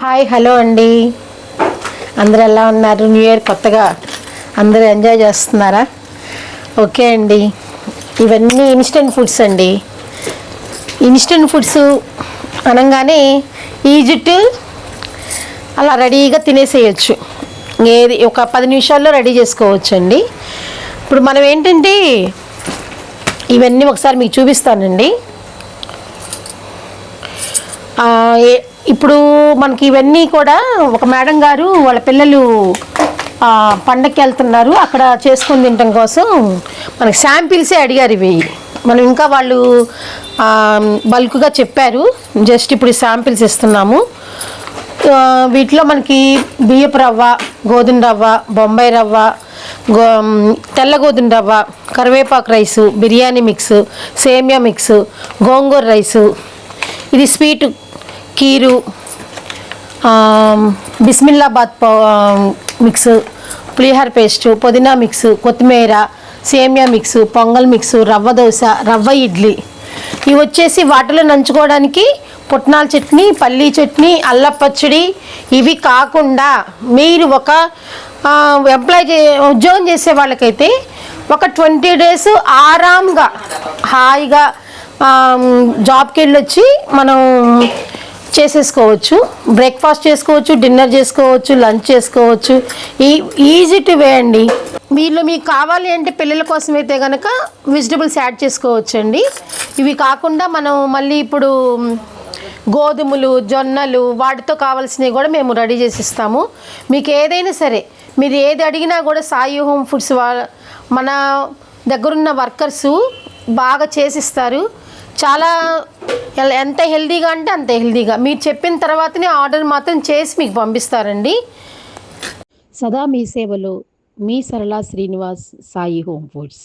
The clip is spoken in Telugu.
హాయ్ హలో అండి. అందరూ ఎలా ఉన్నారు? న్యూ ఇయర్ కొత్తగా అందరూ ఎంజాయ్ చేస్తున్నారా? ఓకే అండి. ఇవన్నీ ఇన్స్టెంట్ ఫుడ్స్ అండి. ఇన్స్టెంట్ ఫుడ్స్ అనగానే ఈజిట్ అలా రెడీగా తినేసేయచ్చు. ఏది ఒక 10 నిమిషాల్లో రెడీ చేసుకోవచ్చు అండి. ఇప్పుడు మనం ఏంటంటే ఇవన్నీ ఒకసారి మీకు చూపిస్తానండి. ఇప్పుడు మనకి ఇవన్నీ కూడా ఒక మేడం గారు వాళ్ళ పిల్లలు పండగకి వెళ్తున్నారు, అక్కడ చేసుకొని తినడం కోసం మనకి శాంపిల్సే అడిగారు. ఇవి మనం ఇంకా వాళ్ళు బల్క్గా చెప్పారు, జస్ట్ ఇప్పుడు శాంపిల్స్ ఇస్తున్నాము. వీటిలో మనకి బియ్యపు రవ్వ, గోధుమ రవ్వ, బొంబాయి రవ్వ, తెల్ల గోధుమ రవ్వ, కరివేపాకు రైసు, బిర్యానీ మిక్స్, సేమియా మిక్స్, గోంగూర రైసు, ఇది స్వీట్ కీరు, బిస్మిల్లాబాద్ మిక్స్, పులిహోర పేస్ట్, పుదీనా మిక్స్, కొత్తిమీర, సేమియా మిక్స్, పొంగల్ మిక్స్, రవ్వ దోశ, రవ్వ ఇడ్లీ. ఇవి వచ్చేసి వాటిలో నంచుకోవడానికి పుట్నాల చట్నీ, పల్లీ చట్నీ, అల్లం పచ్చడి. ఇవి కాకుండా మీరు ఒక ఉద్యోగం చేసే వాళ్ళకైతే ఒక 20 days ఆరాంగా హాయిగా జాబ్కి వెళ్ళొచ్చి మనం చేసేసుకోవచ్చు. బ్రేక్ఫాస్ట్ చేసుకోవచ్చు, డిన్నర్ చేసుకోవచ్చు, లంచ్ చేసుకోవచ్చు. ఈజీ టు వే అండి. వీళ్ళు మీకు కావాలి అంటే పిల్లల కోసం అయితే కనుక వెజిటబుల్స్ యాడ్ చేసుకోవచ్చు అండి. ఇవి కాకుండా మనం మళ్ళీ ఇప్పుడు గోధుమలు, జొన్నలు, వాటితో కావాల్సినవి కూడా మేము రెడీ చేసి ఇస్తాము. మీకు ఏదైనా సరే, మీరు ఏది అడిగినా కూడా సాయి హోమ్ ఫుడ్స్ మన దగ్గరున్న వర్కర్సు బాగా చేసిస్తారు. చాలా ఎంత హెల్దీగా అంటే అంత హెల్దీగా. మీరు చెప్పిన తర్వాతనే ఆర్డర్ మాత్రం చేసి మీకు పంపిస్తారండి. సదా మీ సేవలో మీ సరళ శ్రీనివాస్, సాయి హోమ్ ఫుడ్స్.